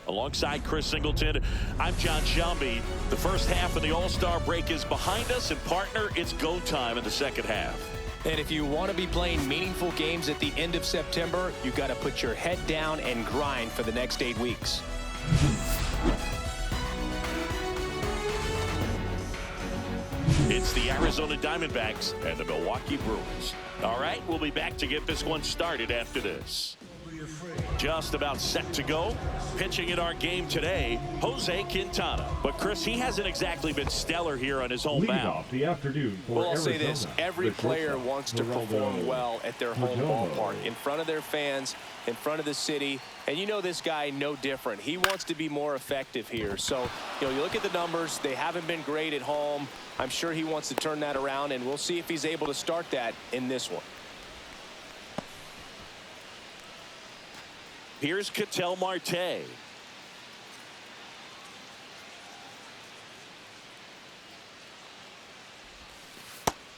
Alongside Chris Singleton, I'm John Shelby. The first half of the All-Star break is behind us, and partner, it's go time in the second half. And if you want to be playing meaningful games at the end of September, you got to put your head down and grind for the next 8 weeks. It's the Arizona Diamondbacks and the Milwaukee Brewers. All right, we'll be back to get this one started after this. Just about set to go. Pitching in our game today, Jose Quintana. But Chris, he hasn't exactly been stellar here on his home mound. Well, I'll say this. Every player wants to perform well at their home ballpark, in front of their fans, in front of the city. And you know this guy no different. He wants to be more effective here. So, you look at the numbers. They haven't been great at home. I'm sure he wants to turn that around, and we'll see if he's able to start that in this one. Here's Ketel Marte.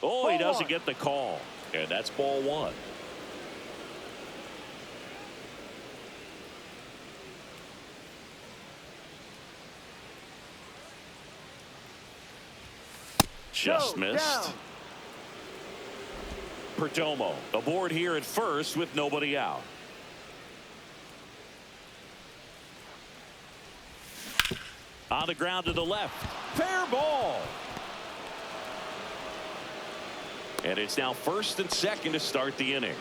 Oh, he doesn't get the call. And that's ball one. Just missed. Perdomo aboard here at first with nobody out. On the ground to the left. Fair ball. And it's now first and second to start the inning.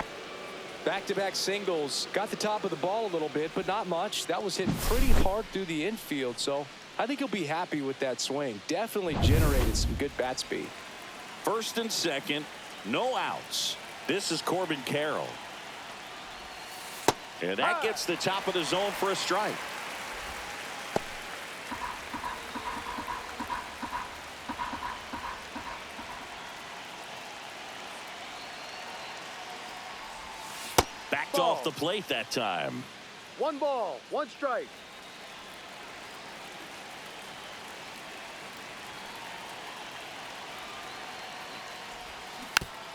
Back-to-back singles. Got the top of the ball a little bit, but not much. That was hit pretty hard through the infield, so I think he'll be happy with that swing. Definitely generated some good bat speed. First and second, no outs. This is Corbin Carroll. And that gets the top of the zone for a strike. Backed off the plate that time. 1 ball, 1 strike.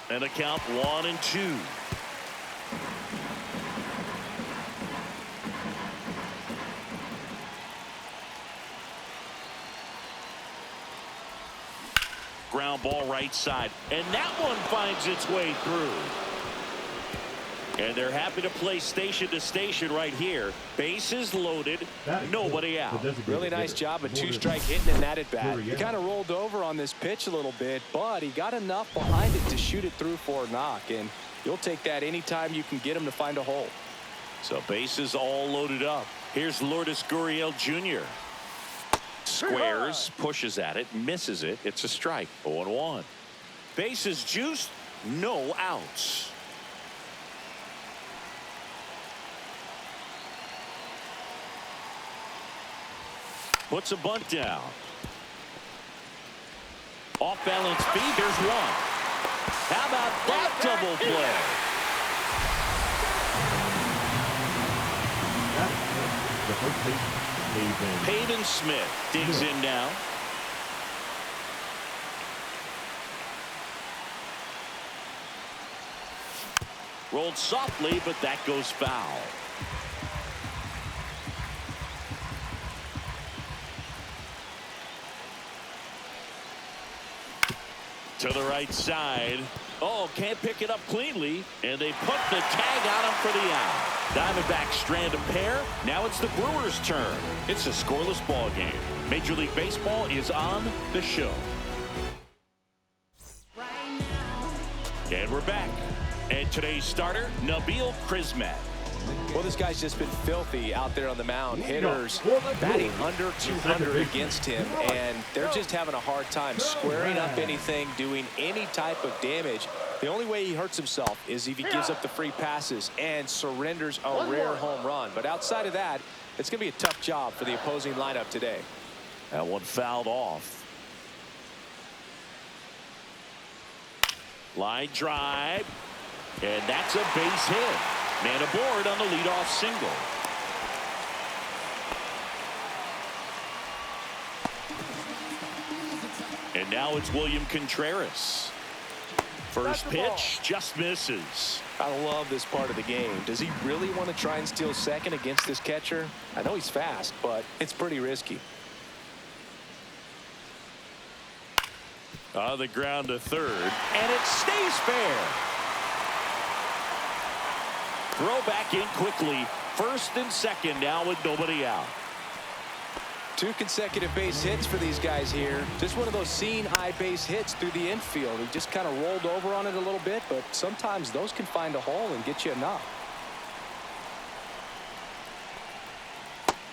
And a count 1-2. Ground ball right side. And that one finds its way through. And they're happy to play station to station right here. Bases loaded, nobody out. Really nice job of 2-strike hitting in that at bat. He kind of rolled over on this pitch a little bit, but he got enough behind it to shoot it through for a knock. And you'll take that anytime you can get him to find a hole. So bases all loaded up. Here's Lourdes Gurriel Jr. Squares, pushes at it, misses it. It's a strike. 0-1. Bases juiced, no outs. Puts a bunt down. Off balance feed. There's one. How about that double play? Pavin Smith digs in now. Rolled softly, but that goes foul. To the right side. Oh, can't pick it up cleanly. And they put the tag on him for the out. Diamondbacks strand a pair. Now it's the Brewers' turn. It's a scoreless ball game. Major League Baseball is on the show. And we're back. And today's starter, Nabil Crismatt. Well, this guy's just been filthy out there on the mound. Hitters batting under 200 against him, and they're just having a hard time squaring up anything, doing any type of damage. The only way he hurts himself is if he gives up the free passes and surrenders a rare home run. But outside of that, it's going to be a tough job for the opposing lineup today. That one fouled off. Line drive, and that's a base hit. Man aboard on the leadoff single. And now it's William Contreras. First pitch just misses. I love this part of the game. Does he really want to try and steal second against this catcher? I know he's fast, but it's pretty risky. On the ground to third, and it stays fair. Throw back in quickly. First and second now with nobody out. 2 consecutive base hits for these guys here. Just one of those seeing eye base hits through the infield. He just kind of rolled over on it a little bit, but sometimes those can find a hole and get you a knock.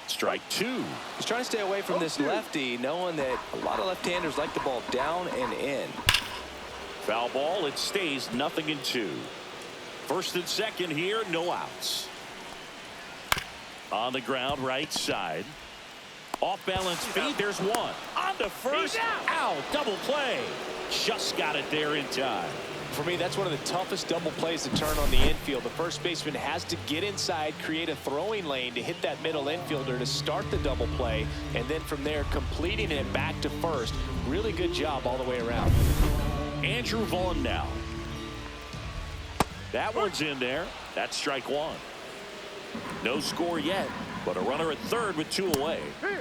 Strike 2. He's trying to stay away from this lefty, knowing that a lot of left-handers like the ball down and in. Foul ball. It stays 0-2. First and second here, no outs. On the ground, right side. Off balance feed, there's one. On to first. Ow, double play. Just got it there in time. For me, that's one of the toughest double plays to turn on the infield. The first baseman has to get inside, create a throwing lane to hit that middle infielder to start the double play, and then from there completing it back to first. Really good job all the way around. Andrew Vaughn now. That one's in there. That's strike 1. No score yet, but a runner at third with 2 away.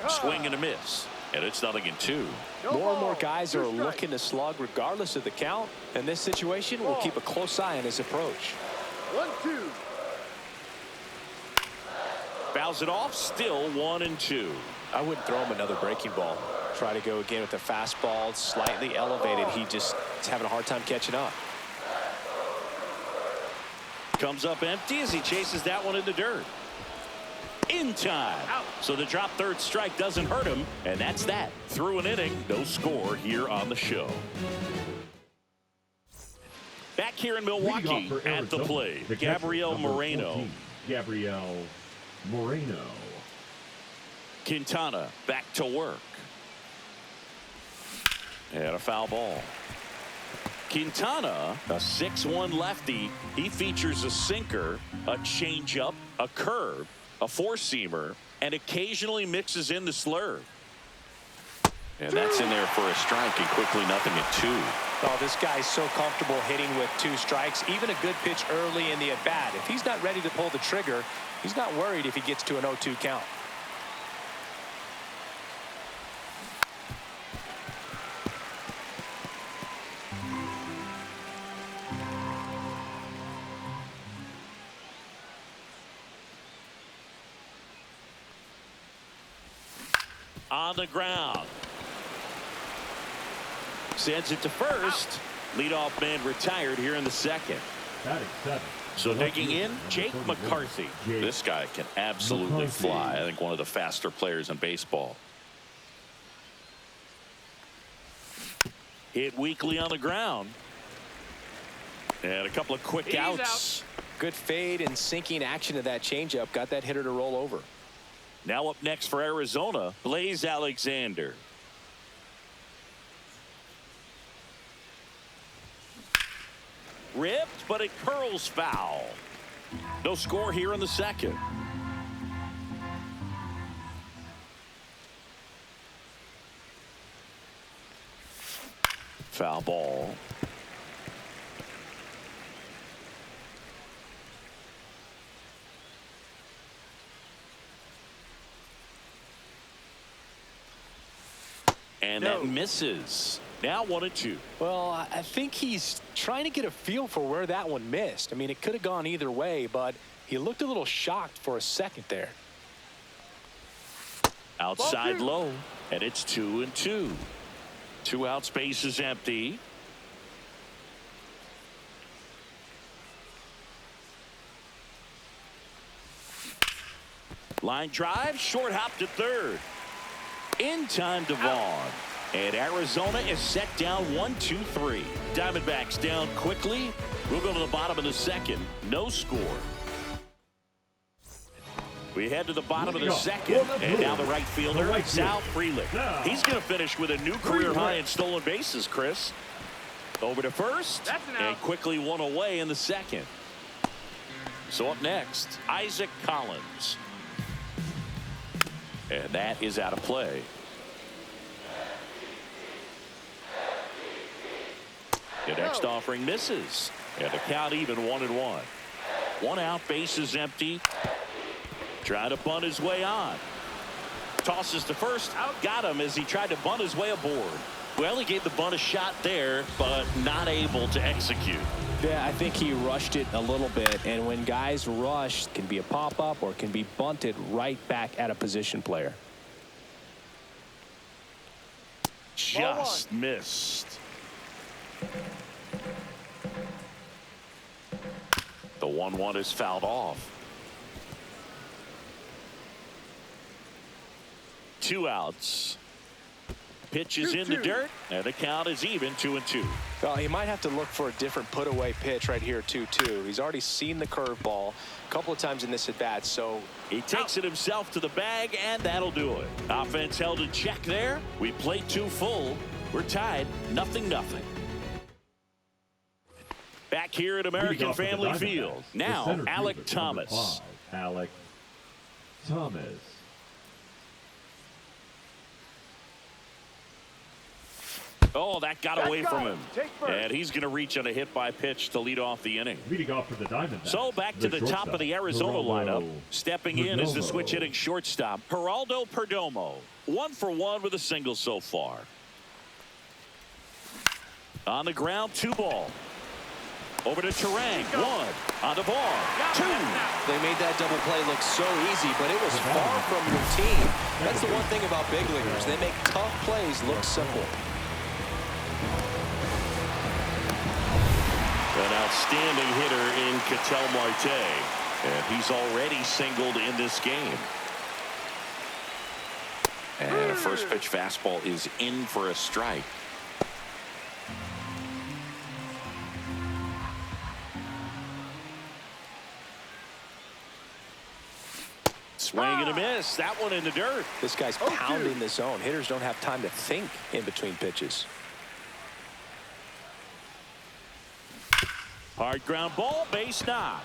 Swing and a miss, and it's 0-2. More and more guys are looking to slug regardless of the count. In this situation, we'll keep a close eye on his approach. 1-2. Fouls it off, still 1-2. I wouldn't throw him another breaking ball. Try to go again with the fastball, slightly elevated. He just is having a hard time catching up. Comes up empty as he chases that one in the dirt. In time. So the drop third strike doesn't hurt him, and that's that. Through an inning, no score here on the show. Back here in Milwaukee at the plate, Gabriel Moreno. Gabriel Moreno. Quintana back to work. And a foul ball. Quintana, a 6'1" lefty. He features a sinker, a changeup, a curve, a four-seamer, and occasionally mixes in the slurve. And that's in there for a strike, and quickly 0-2. Oh, this guy's so comfortable hitting with 2 strikes. Even a good pitch early in the at-bat. If he's not ready to pull the trigger, he's not worried if he gets to an 0-2 count. On the ground. Sends it to first. Leadoff man retired here in the second. So digging in, Jake McCarthy. This guy can absolutely fly. I think one of the faster players in baseball. Hit weakly on the ground. And a couple of quick outs. Good fade and sinking action of that changeup. Got that hitter to roll over. Now up next for Arizona, Blaze Alexander. Ripped, but it curls foul. No score here in the second. Foul ball. And that misses. Now 1-2. Well, I think he's trying to get a feel for where that one missed. I mean, it could have gone either way, but he looked a little shocked for a second there. Outside low, and it's 2-2. 2 out, space is empty. Line drive, short hop to third. In time to Vaughn. And Arizona is set down 1-2-3. Diamondbacks down quickly. We'll go to the bottom of the second. No score. We head to the bottom of the second. And now the right fielder, Sal Frelick. He's going to finish with a new career high in stolen bases, Chris. Over to first. And quickly one away in the second. So up next, Isaac Collins. And that is out of play. The next offering misses. And the count even 1-1. 1 out, bases empty. Trying to bunt his way on. Tosses to first. Got him as he tried to bunt his way aboard. Well, he gave the bunt a shot there, but not able to execute. Yeah, I think he rushed it a little bit. And when guys rush, it can be a pop-up or can be bunted right back at a position player. Just missed. The 1-1 is fouled off. 2 outs. Pitch is in the dirt, and the count is even 2-2. Well, he might have to look for a different put-away pitch right here, 2-2. He's already seen the curveball a couple of times in this at-bat, so he takes it himself to the bag, and that'll do it. Offense held in check there. We played 2 full. We're tied, 0-0. Back here at American Family Field. Now, Alec Thomas. Alec Thomas. Oh, that got away from him. And he's going to reach on a hit by pitch to lead off the inning. Leading off for the Diamondbacks. So back to the top of the Arizona lineup. Stepping in is the switch hitting shortstop, Geraldo Perdomo. 1 for 1 with a single so far. On the ground, 2 ball. Over to Terang, 1 on the ball, 2. They made that double play look so easy, but it was far from routine. That's the one thing about big leaguers. They make tough plays look simple. An outstanding hitter in Ketel Marte, and he's already singled in this game. And a first pitch fastball is in for a strike. Swing and a miss. That one in the dirt. This guy's pounding the zone. Hitters don't have time to think in between pitches. Hard ground ball, base knock.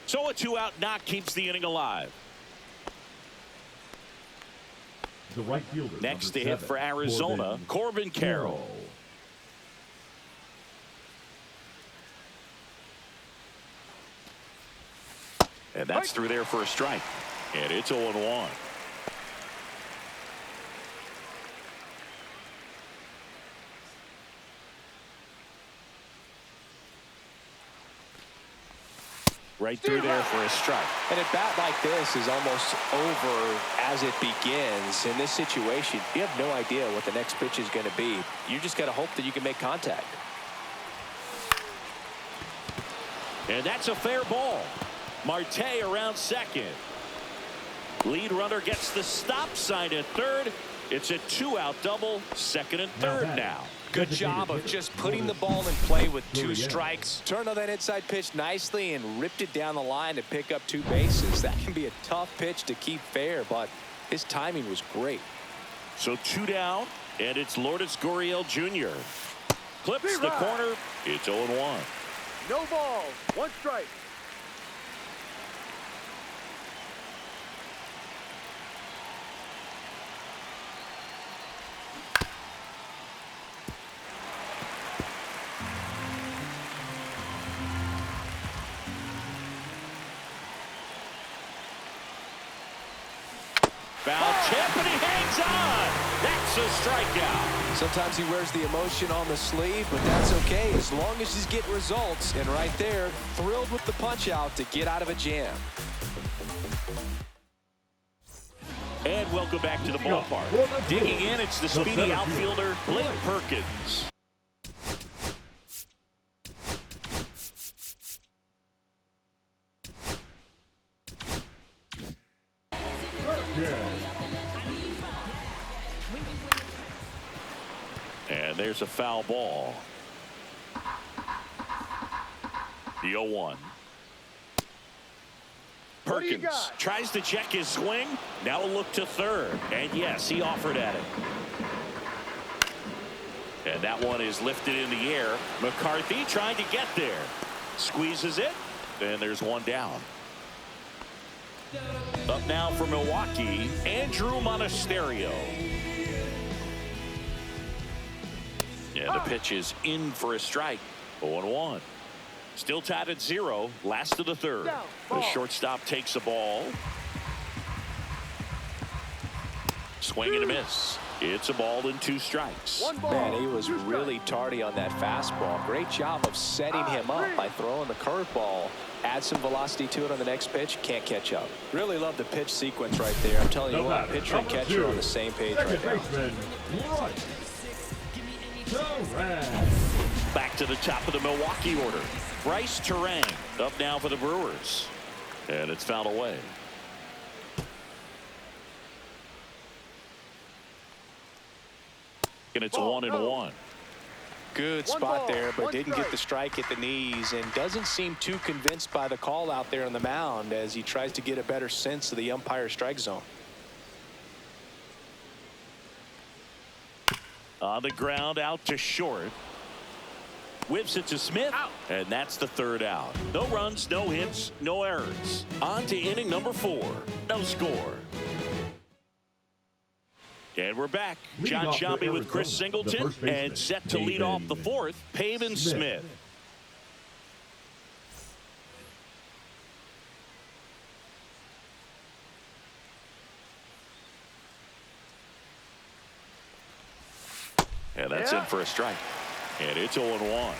So a 2-out knock keeps the inning alive. The right fielder. Next to hit for Arizona, Corbin Carroll. And that's through there for a strike. And it's 0-1. Right through there for a strike. And a bat like this is almost over as it begins. In this situation, you have no idea what the next pitch is going to be. You just got to hope that you can make contact. And that's a fair ball. Marte around second. Lead runner gets the stop sign at third. It's a 2-out double, second and third now. Good job of just putting the ball in play with 2 strikes. Turned on that inside pitch nicely and ripped it down the line to pick up 2 bases. That can be a tough pitch to keep fair, but his timing was great. So 2 down, and it's Lourdes Gurriel Jr. Clips the corner. It's 0-1. No ball, 1 strike. Foul tip, and he hangs on. That's a strikeout. Sometimes he wears the emotion on the sleeve, but that's okay as long as he's getting results. And right there, thrilled with the punch out to get out of a jam. And welcome back to the ballpark. Digging in, it's the speedy outfielder, Blake Perkins. And there's a foul ball. The 0-1. Perkins tries to check his swing. Now a look to third. And yes, he offered at it. And that one is lifted in the air. McCarthy trying to get there. Squeezes it. And there's 1 down. Up now for Milwaukee, Andrew Monasterio. And the pitch is in for a strike. 0-1. Still tied at 0. Last of the third. The shortstop takes the ball. Swing and a miss. It's a ball and 2 strikes. Man, he was really tardy on that fastball. Great job of setting him up by throwing the curveball. Add some velocity to it on the next pitch. Can't catch up. Really love the pitch sequence right there. I'm telling you what, pitcher and catcher on the same page right now. Back to the top of the Milwaukee order. Bryce Terang up now for the Brewers. And it's fouled away. And it's 1-1. Good spot there, but didn't get the strike at the knees and doesn't seem too convinced by the call out there on the mound as he tries to get a better sense of the umpire's strike zone. On the ground, out to short. Whips it to Smith, and that's the 3rd out. No runs, no hits, no errors. On to inning number 4. No score. And we're back. John Shelby with Chris Singleton, and set to lead off the 4th, Pavin Smith. And that's in for a strike. And it's 0-1.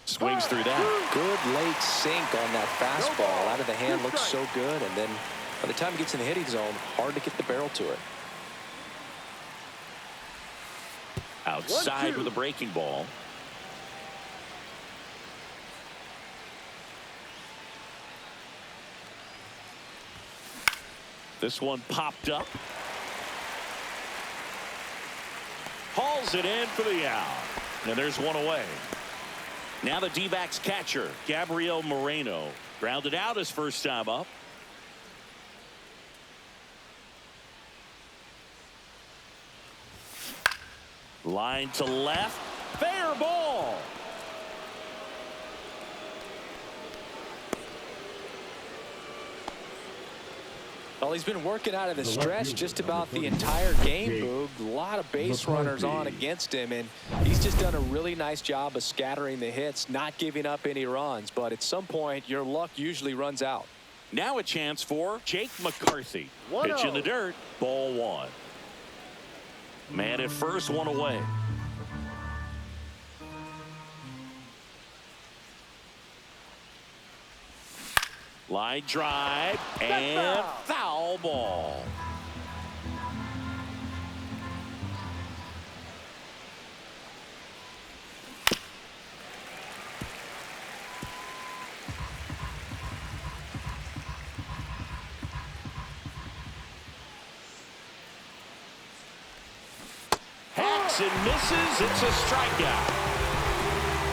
Swings through that. Good late sink on that fastball. Out of the hand, looks so good. And then by the time it gets in the hitting zone, hard to get the barrel to it. Outside with a breaking ball. This one popped up. Hauls it in for the out. And there's one away. Now the D-backs catcher, Gabriel Moreno, grounded out his first time up. Line to left. Fair ball. Well, he's been working out of the stretch just about the entire game, Boog. A lot of base runners on against him, and he's just done a really nice job of scattering the hits, not giving up any runs. But at some point, your luck usually runs out. Now a chance for Jake McCarthy. Pitch in the dirt. Ball 1. Man at first, one away. Line drive and foul ball. Hacks and misses. It's a strikeout.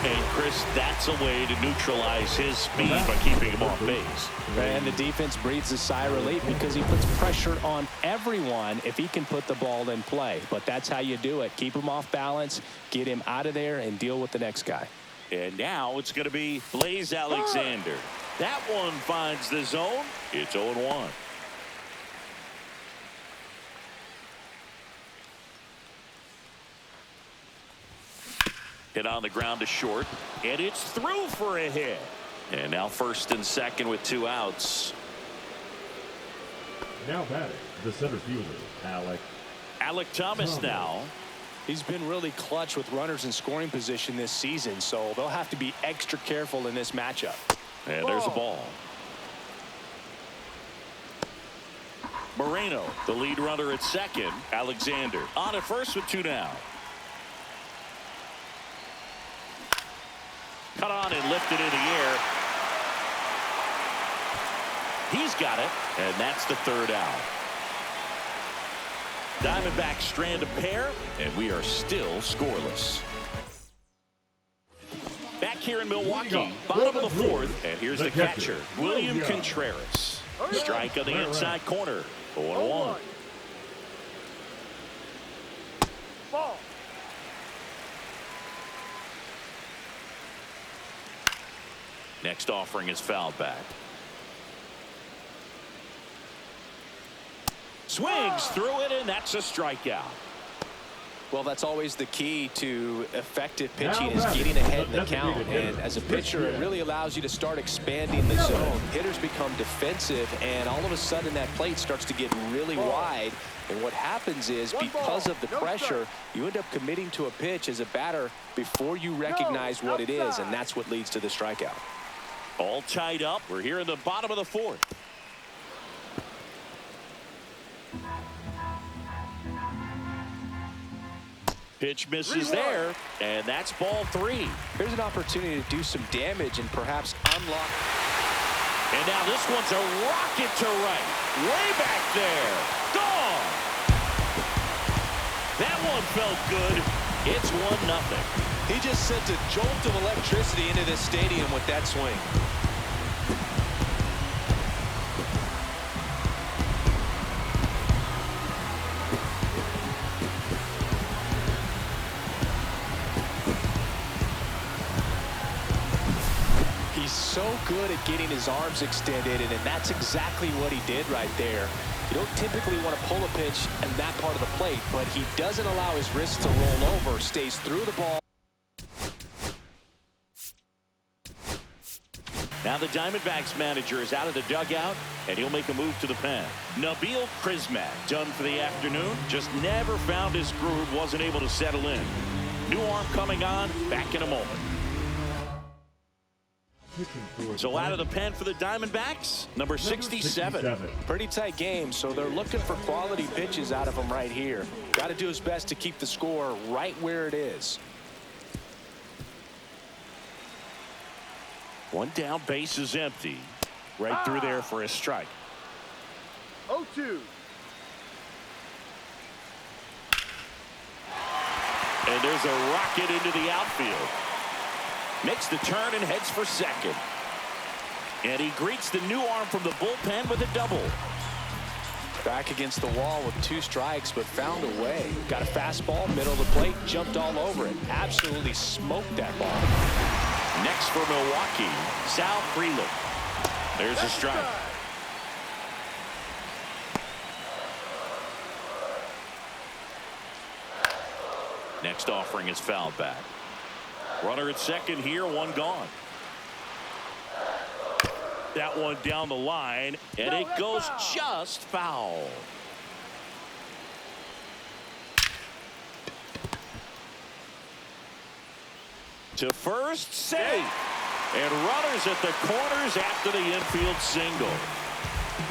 And Chris, that's a way to neutralize his speed by keeping him off base. And the defense breathes a sigh of relief because he puts pressure on everyone if he can put the ball in play. But that's how you do it. Keep him off balance, get him out of there, and deal with the next guy. And now it's going to be Blaze Alexander. That one finds the zone. It's 0-1. Hit on the ground to short, and it's through for a hit. And now first and second with 2 outs. Now batting, the center fielder, Alec Thomas now. He's been really clutch with runners in scoring position this season, so they'll have to be extra careful in this matchup. And there's a ball. Moreno, the lead runner at second. Alexander on at first with 2 down. Cut on and lifted in the air. He's got it, and that's the 3rd out. Diamondbacks strand a pair, and we are still scoreless. Back here in Milwaukee, bottom of the 4th, and here's the catcher, William Contreras. Strike on the inside corner, 0-1. Ball. Next offering is fouled back. Swings through it, and that's a strikeout. Well, that's always the key to effective pitching is getting ahead in the count. And as a pitcher, it really allows you to start expanding the zone. Hitters become defensive, and all of a sudden that plate starts to get really wide. And what happens is because of the pressure, you end up committing to a pitch as a batter before you recognize what it is, and that's what leads to the strikeout. All tied up. We're here in the bottom of the fourth. Pitch misses there, and that's ball 3. Here's an opportunity to do some damage and perhaps unlock. And now this one's a rocket to right. Way back there. Gone. That one felt good. It's 1-0. He just sent a jolt of electricity into this stadium with that swing. So good at getting his arms extended, and that's exactly what he did right there. You don't typically want to pull a pitch in that part of the plate, but he doesn't allow his wrist to roll over, stays through the ball. Now the Diamondbacks manager is out of the dugout, and he'll make a move to the pen. Nabil Crismatt done for the afternoon. Just never found his groove, wasn't able to settle in. New arm coming on, back in a moment. So out of the pen for the Diamondbacks, number 67. Pretty tight game, so they're looking for quality pitches out of him right here. Got to do his best to keep the score right where it is. One down, base is empty. Right through there for a strike. 0-2. And there's a rocket into the outfield. Makes the turn and heads for second. And he greets the new arm from the bullpen with a double. Back against the wall with 2 strikes, but found a way. Got a fastball, middle of the plate, jumped all over it. Absolutely smoked that ball. Next for Milwaukee, Sal Freeland. There's a strike. Next offering is fouled back. Runner at second here, one gone. That one down the line, and it goes just foul. To first, safe. And runners at the corners after the infield single.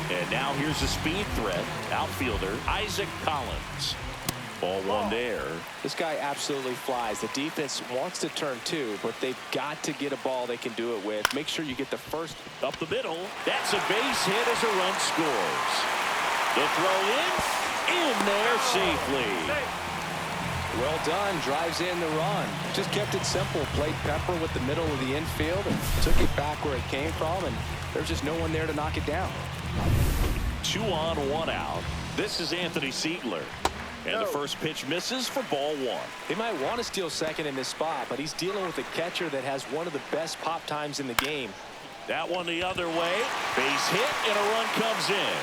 And now here's a speed threat. Outfielder Isaac Collins. Ball 1 there. This guy absolutely flies. The defense wants to turn 2, but they've got to get a ball they can do it with. Make sure you get the first. Up the middle. That's a base hit as a run scores. The throw in there safely. Well done. Drives in the run. Just kept it simple. Played pepper with the middle of the infield and took it back where it came from, and there's just no one there to knock it down. 2 on, 1 out. This is Anthony Siegler. And the first pitch misses for ball 1. He might want to steal second in this spot, but he's dealing with a catcher that has one of the best pop times in the game. That one the other way. Base hit, and a run comes in.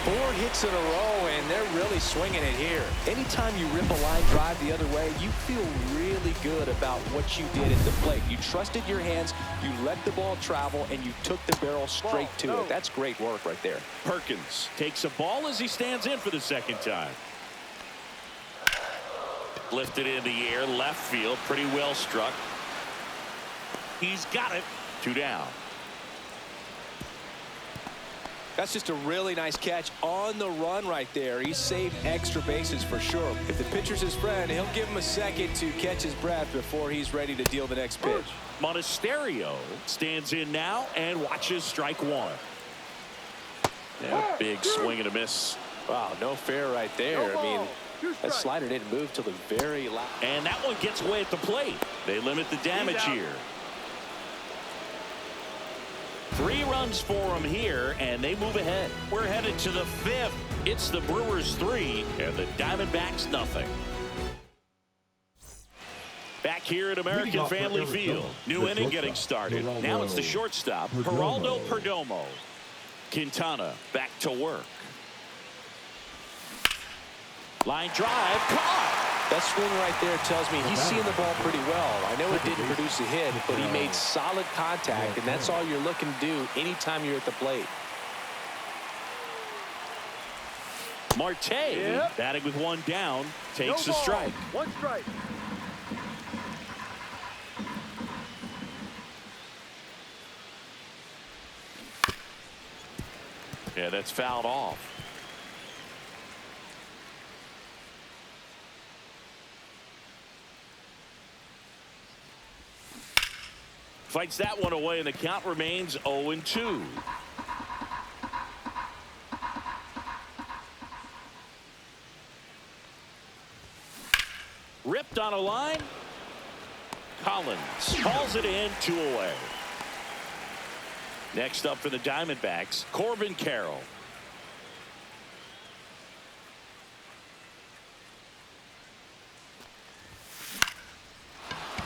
Four hits in a row, and they're really swinging it here. Anytime you rip a line drive the other way, you feel really good about what you did at the plate. You trusted your hands, you let the ball travel, and you took the barrel straight to it. That's great work right there. Perkins takes a ball as he stands in for the second time. Lifted in the air, left field, pretty well struck. He's got it. 2 down. That's just a really nice catch on the run right there. He saved extra bases for sure. If the pitcher's his friend, he'll give him a second to catch his breath before he's ready to deal the next pitch. Monasterio stands in now and watches strike 1. Yeah, big swing and a miss. Wow, no fair right there. I mean, that slider didn't move till the very last. And that one gets away at the plate. They limit the damage here. 3 runs for them here, and they move ahead. We're headed to the 5th. It's the Brewers 3 and the Diamondbacks nothing. Back here at American Family Field. New inning getting started. Now it's the shortstop, Geraldo Perdomo. Quintana back to work. Line drive, caught. That swing right there tells me he's seeing the ball pretty well. I know it didn't produce a hit, but he made solid contact, and that's all you're looking to do anytime you're at the plate. Marte, batting with one down, takes a strike. One strike. Yeah, that's fouled off. Fights that one away, and the count remains 0-2. Ripped on a line. Collins calls it in, 2 away. Next up for the Diamondbacks, Corbin Carroll.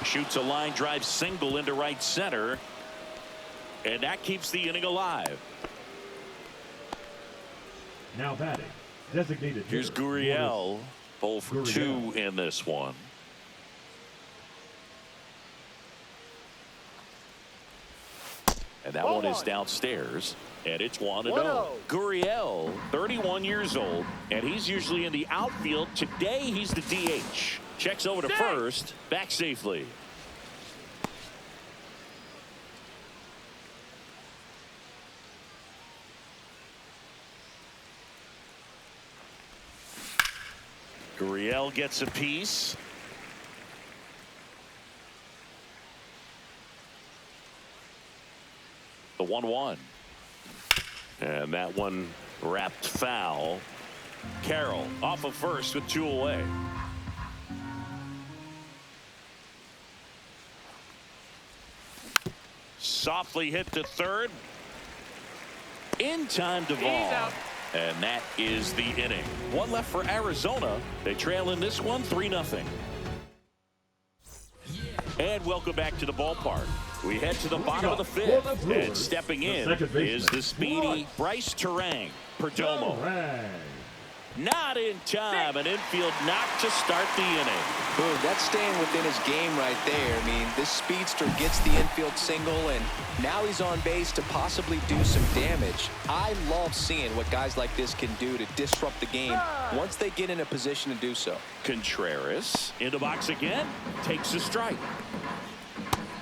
Shoots a line drive single into right center, and that keeps the inning alive. Now batting, designated hitter. Here's Gurriel, 0 for 2 in this one. And that one is downstairs, and it's 1-0. Gurriel, 31 years old, and he's usually in the outfield. Today, he's the DH. Checks over to first, back safely. Gurriel gets a piece. The 1-1. And that one wrapped foul. Carroll off of first with 2 away. Softly hit to third. In time to Vaughn. And that is the inning. One left for Arizona. They trail in this one 3-0. And welcome back to the ballpark. We head to the bottom of the 5th. And stepping in is the speedy Bryce Terang. Perdomo. Not in time. An infield knock to start the inning. Boom, that's staying within his game right there. I mean, this speedster gets the infield single, and now he's on base to possibly do some damage. I love seeing what guys like this can do to disrupt the game once they get in a position to do so. Contreras in the box again, takes a strike.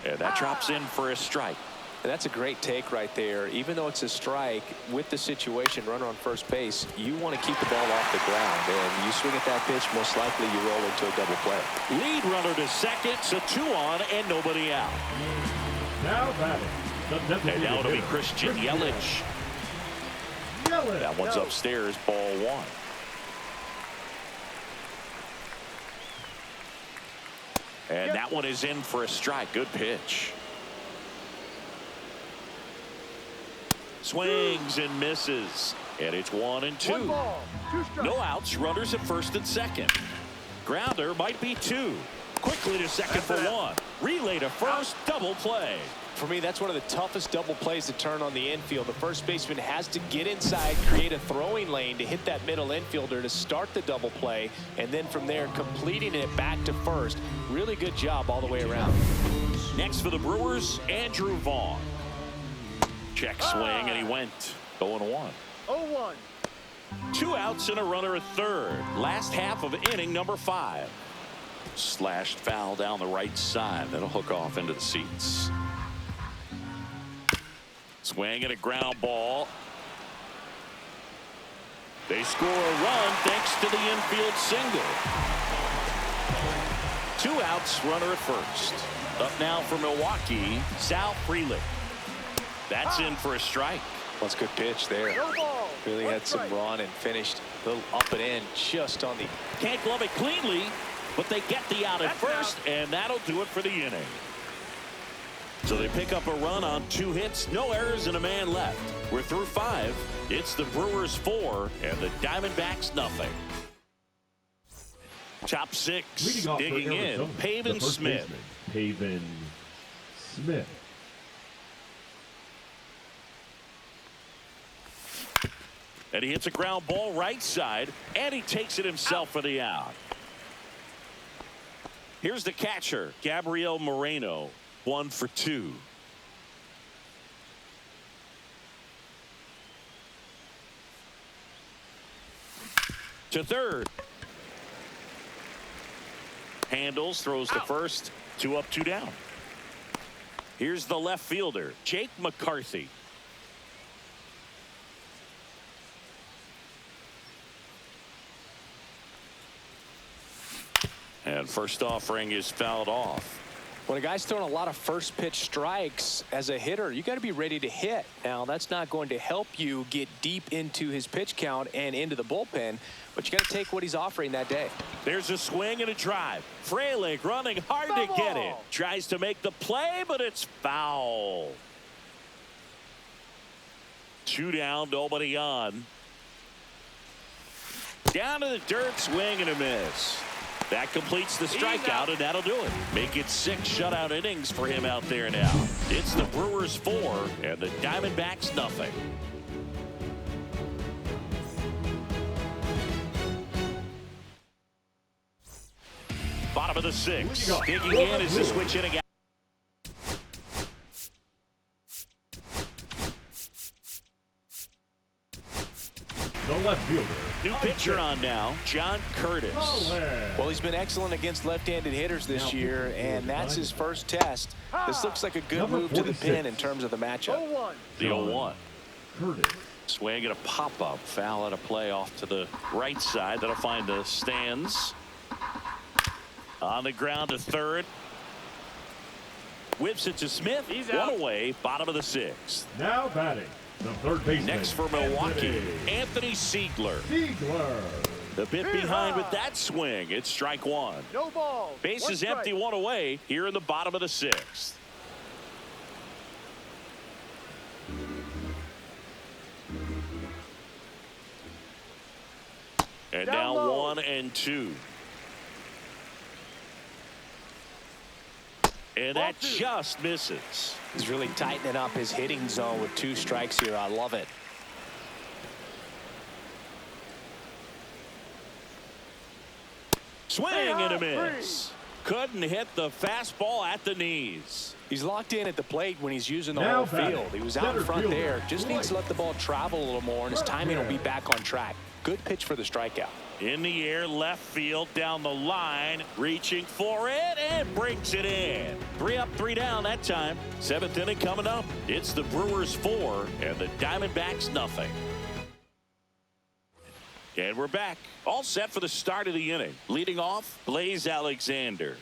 And that drops in for a strike. And that's a great take right there. Even though it's a strike, with the situation, runner on first base, you want to keep the ball off the ground. And you swing at that pitch, most likely you roll into a double play. Lead runner to second, so 2 on and nobody out. Now batting. And now it'll be Christian Yelich. That one's upstairs, ball 1. And that one is in for a strike. Good pitch. Swings and misses. And it's 1-2. No outs. Runners at first and second. Grounder might be 2. Quickly to second for 1. Relay to first. Double play. For me, that's one of the toughest double plays to turn on the infield. The first baseman has to get inside, create a throwing lane to hit that middle infielder to start the double play, and then from there completing it back to first. Really good job all the way around. Next for the Brewers, Andrew Vaughn. Check swing, and he went 0-1. 0-1. 2 outs and a runner at third. Last half of inning number 5. Slashed foul down the right side. That'll hook off into the seats. Swing and a ground ball. They score a run thanks to the infield single. 2 outs, runner at first. Up now for Milwaukee, Sal Frelick. That's in for a strike. That's a good pitch there. Really had some run and finished a little up and in just on the. Can't glove it cleanly, but they get the out at first, and that'll do it for the inning. So they pick up a run on 2 hits, no errors, and a man left. We're through 5. It's the Brewers 4 and the Diamondbacks nothing. Top six, Leading off for digging in, Arizona, the Pavin first Smith. baseman, Pavin Smith. And he hits a ground ball right side, and he takes it himself for the out. Here's the catcher, Gabriel Moreno, 1 for 2. To third. Handles, throws to first, 2 up, 2 down. Here's the left fielder, Jake McCarthy. And first offering is fouled off. When a guy's throwing a lot of first pitch strikes as a hitter, you got to be ready to hit. Now, that's not going to help you get deep into his pitch count and into the bullpen, but you got to take what he's offering that day. There's a swing and a drive. Frelick running hard to get it. Tries to make the play, but it's foul. 2 down, nobody on. Down to the dirt, swing and a miss. That completes the strikeout, and that'll do it. Make it 6 shutout innings for him out there now. It's the Brewers 4 and the Diamondbacks nothing. Bottom of the 6th. Digging in as the switch in again. The left fielder. New pitcher on now, John Curtis. Well, he's been excellent against left-handed hitters this year, and that's his first test. This looks like a good move to the pin in terms of the matchup. The 0-1. Curtis. Swing and a pop-up. Foul at a play off to the right side. That'll find the stands. On the ground to third. Whips it to Smith. He's out. 1 away. Bottom of the 6th. Now batting. The third baseman. Next for Milwaukee, Anthony Siegler. The bit behind with that swing. It's strike 1. No ball. Base is empty, 1 away here in the bottom of the 6th. And now 1 and 2. And that just misses. He's really tightening up his hitting zone with 2 strikes here. I love it. Swing and a miss. Couldn't hit the fastball at the knees. He's locked in at the plate when he's using the whole field. He was out in front there. Just needs to let the ball travel a little more, and his timing will be back on track. Good pitch for the strikeout. In the air, left field, down the line, reaching for it, and breaks it in. 3 up, 3 down that time. 7th inning coming up. It's the Brewers 4 and the Diamondbacks nothing. And we're back. All set for the start of the inning. Leading off, Blaze Alexander.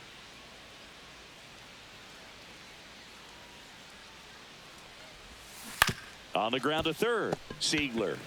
On the ground to third, Siegler.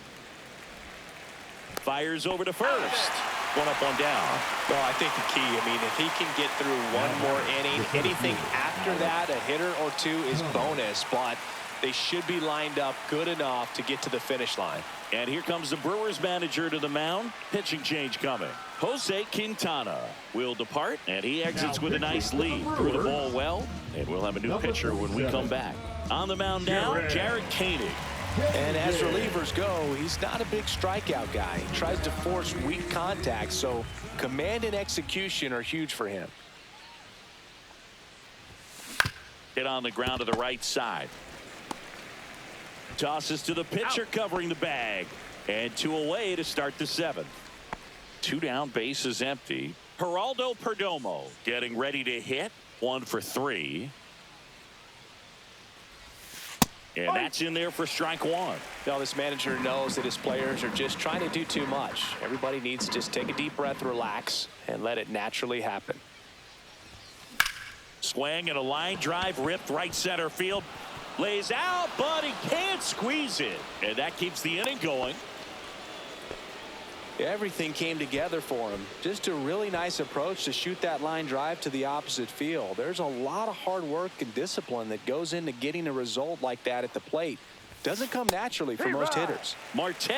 Fires over to first. 1 up, 1 down. Well, I think the key, I mean, if he can get through 1 more inning, anything after that, a hitter or 2 is bonus, but they should be lined up good enough to get to the finish line. And here comes the Brewers manager to the mound. Pitching change coming. Jose Quintana will depart, and he exits with a nice lead. Threw the ball well, and we'll have a new pitcher when we come back. On the mound now, Jared Koenig. And as relievers go, he's not a big strikeout guy. He tries to force weak contact, so command and execution are huge for him. Hit on the ground to the right side. Tosses to the pitcher, covering the bag. And 2 away to start the 7th. 2 down, base is empty. Geraldo Perdomo getting ready to hit. 1 for 3. And that's in there for strike 1. Now, this manager knows that his players are just trying to do too much. Everybody needs to just take a deep breath, relax, and let it naturally happen. Swing and a line drive ripped right center field. Lays out, but he can't squeeze it. And that keeps the inning going. Everything came together for him. Just a really nice approach to shoot that line drive to the opposite field. There's a lot of hard work and discipline that goes into getting a result like that at the plate. Doesn't come naturally for most hitters. Marte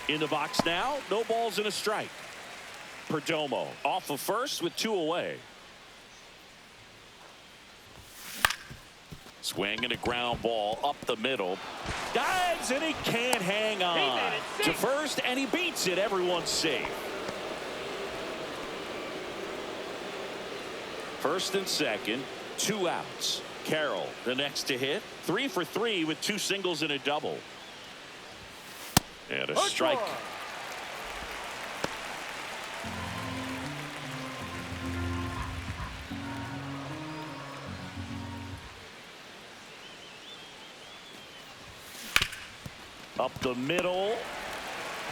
in the box now. No balls and a strike. Perdomo off of first with 2 away. Swing and a ground ball up the middle. Dives and he can't hang on to first, and he beats it. Everyone's safe. First and second, 2 outs. Carroll the next to hit. 3 for 3 with 2 singles and a double. And a strike. Up the middle.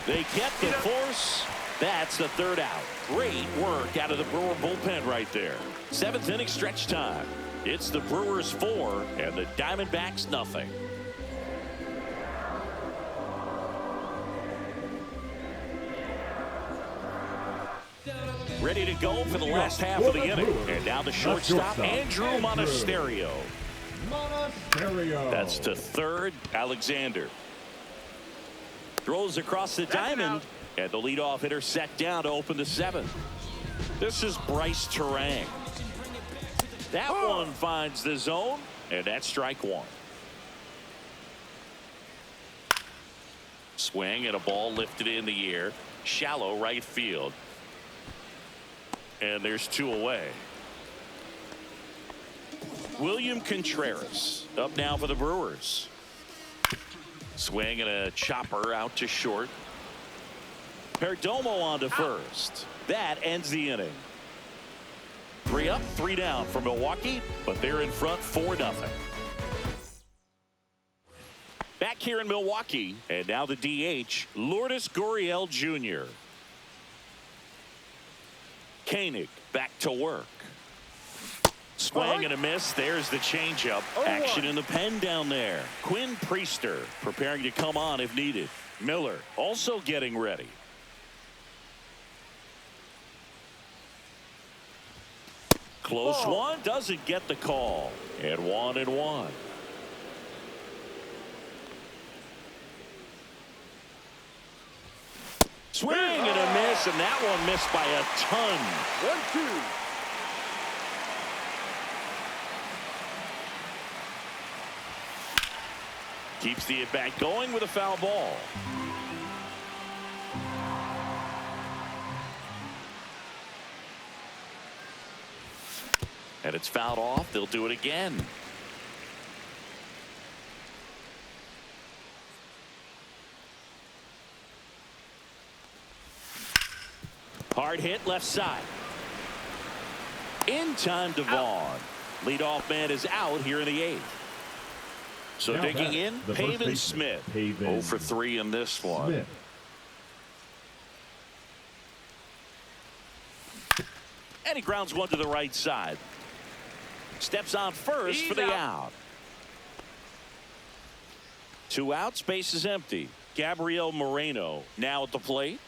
They get the force. That's the 3rd out. Great work out of the Brewer bullpen right there. 7th inning stretch time. It's the Brewers 4 and the Diamondbacks nothing. Ready to go for the last half of the inning. And now the shortstop, Andrew Monasterio. That's to third, Alexander. Throws across the diamond, and the leadoff hitter set down to open the 7th. This is Bryce Terang. That one finds the zone, and that's strike 1. Swing and a ball lifted in the air. Shallow right field. And there's 2 away. William Contreras up now for the Brewers. Swing and a chopper out to short. Perdomo on to first. That ends the inning. 3 up, 3 down for Milwaukee, but they're in front 4-0. Back here in Milwaukee, and now the DH, Lourdes Gurriel Jr. Koenig back to work. Swing and a miss. There's the changeup. Action in the pen down there. Quinn Priester preparing to come on if needed. Miller also getting ready. Close one, doesn't get the call. And 1-1. Swing and a miss, and that one missed by a ton. 1-2. Keeps the at-bat going with a foul ball. And it's fouled off. They'll do it again. Hard hit left side. In time to Vaughn. Leadoff man is out here in the 8th. So now digging in, Pavin Smith. 0 for 3 in this one. Smith. And he grounds one to the right side. Steps on first for the out. 2 outs, base is empty. Gabriel Moreno now at the plate.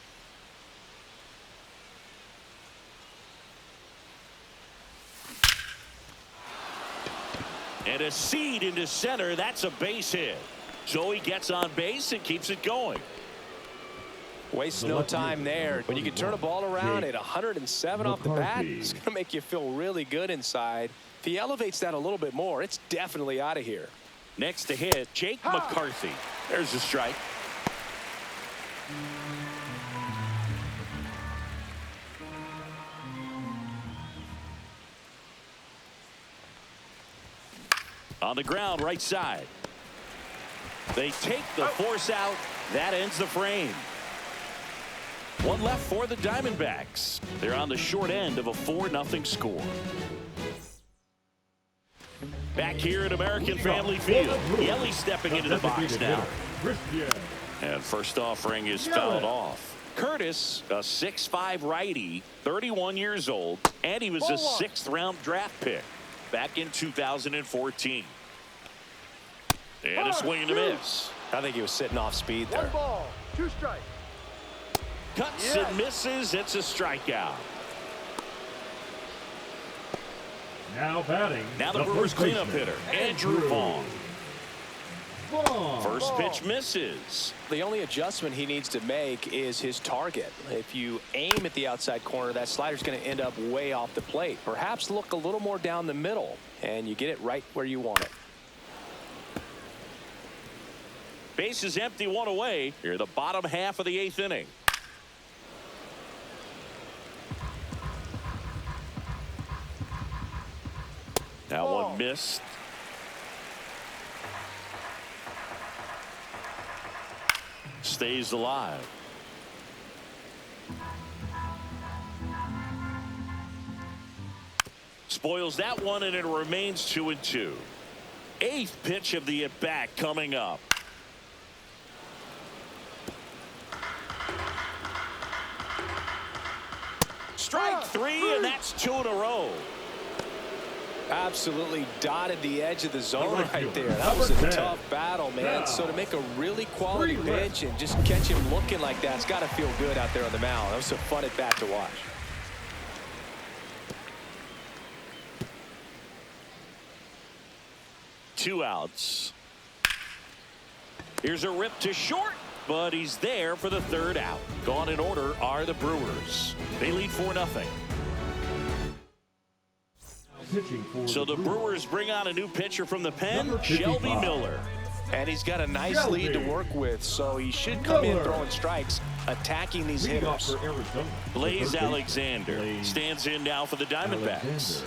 And a seed into center. That's a base hit. So he gets on base and keeps it going. Wastes no time there. When you can turn a ball around at 107 off the bat, it's going to make you feel really good inside. If he elevates that a little bit more, it's definitely out of here. Next to hit, Jake McCarthy. There's a strike. On the ground, right side. They take the force out. That ends the frame. 1 left for the Diamondbacks. They're on the short end of a 4-0 score. Back here at American Family Field. Yelly stepping into the box now. And first offering is fouled off. Curtis, a 6'5" righty, 31 years old, and he was a 6th-round draft pick back in 2014. And a swing and a miss. I think he was sitting off speed there. 1 ball, 2 strikes. Cuts and misses. It's a strikeout. Now batting. Now the Brewers cleanup hitter, Andrew Vaughn. Ball. First pitch misses. The only adjustment he needs to make is his target. If you aim at the outside corner, that slider's going to end up way off the plate. Perhaps look a little more down the middle, and you get it right where you want it. Base is empty, one away. Here the bottom half of the 8th inning. That one missed. Stays alive. Spoils that one, and it remains 2-2. 8th pitch of the at-bat coming up. Strike 3, and that's 2 in a row. Absolutely dotted the edge of the zone right there. That Number was a 10. tough battle, man. So to make a really quality pitch and just catch him looking like that, it's got to feel good out there on the mound. That was a fun at bat to watch. Two outs. Here's a rip to short, but he's there for the 3rd out. Gone in order are the Brewers. They lead 4-0. So the Brewers bring on a new pitcher from the pen, Shelby Miller. And he's got a nice lead to work with, so he should come in throwing strikes, attacking these hitters. Blaze Alexander stands in now for the Diamondbacks.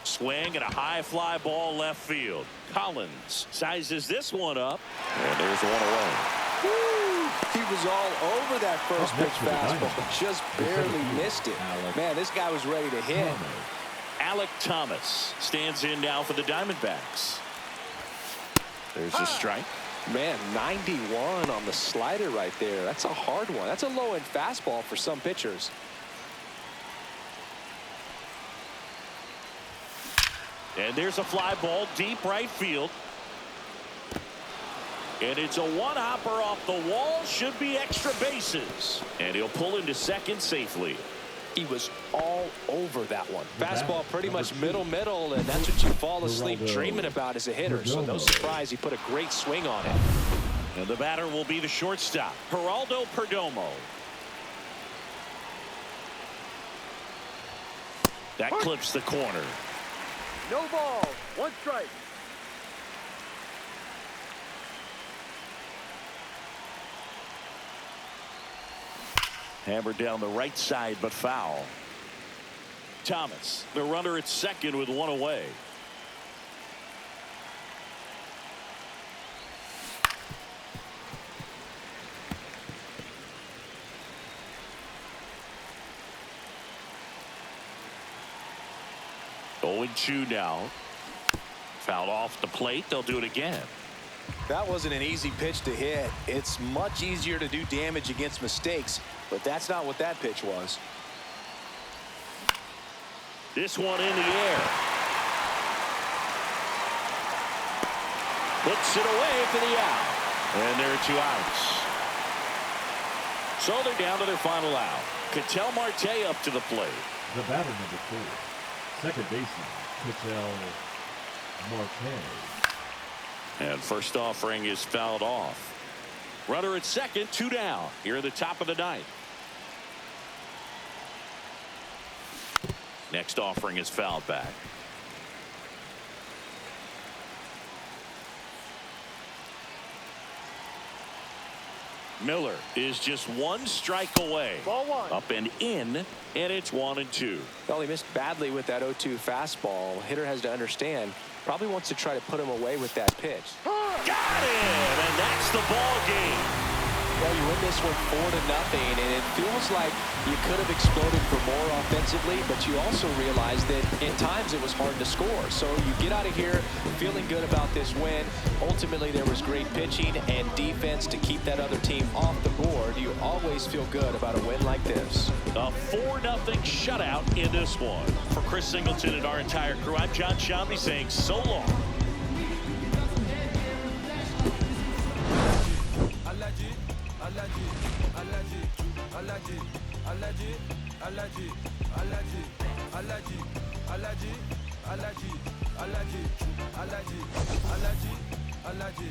Swing and a high fly ball left field. Collins sizes this one up, and there's one away. Woo! He was all over that first pitch fastball, just barely missed it. Man, this guy was ready to hit. Alec Thomas stands in now for the Diamondbacks. There's a strike. Man, 91 on the slider right there. That's a hard one. That's a low-end fastball for some pitchers. And there's a fly ball deep right field. And it's a one-hopper off the wall. Should be extra bases. And he'll pull into second safely. He was all over that one. Fastball pretty much middle, and that's what you fall asleep dreaming about as a hitter. So no surprise he put a great swing on it. And the batter will be the shortstop, Geraldo Perdomo. That clips the corner. No ball. 1 strike. Hammered down the right side, but foul. Thomas, the runner at second with one away. Oh, 0-2 now. Fouled off the plate. They'll do it again. That wasn't an easy pitch to hit. It's much easier to do damage against mistakes, but that's not what that pitch was. This one in the air. Puts it away for the out. And there are 2 outs. So they're down to their final out. Ketel Marte up to the plate. The batter number 4, second baseman, Ketel Marte. And first offering is fouled off. Runner at second, 2 down. Here at the top of the 9th. Next offering is fouled back. Miller is just 1 strike away. Ball 1. Up and in, and it's 1-2. Well, he missed badly with that 0-2 fastball. Hitter has to understand, probably wants to try to put him away with that pitch. Got him, and that's the ball game. Well, you win this one 4-0, and it feels like you could have exploded for more offensively, but you also realize that in times it was hard to score. So you get out of here feeling good about this win. Ultimately, there was great pitching and defense to keep that other team off the board. You always feel good about a win like this. A 4-0 shutout in this one. For Chris Singleton and our entire crew, I'm John Shambi saying so long. Allergy. Alaji.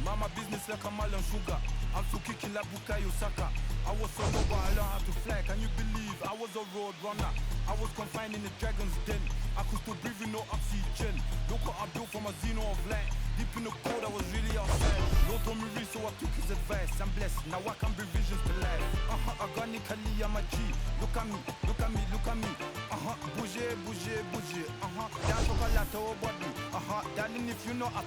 Mama business like a melon sugar. I'm so kicking like Bukayo Saka. I was so low, but I learned how to fly. Can you believe I was a road runner? I was confined in the dragon's den. I could still breathe with no oxygen. Look what I built from a xeno of light. Deep in the cold, I was really outside. Lord told me read, so I took his advice. I'm blessed, now I can bring visions to life. Organically, I'm a G. Look at me, look at me, look at me. Bouger, bouger, bouger. That's what I like to body. Darling, if you know up,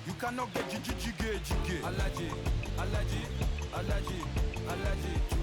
you cannot get jiggy. Alaji, Alaji, Alaji, Alaji.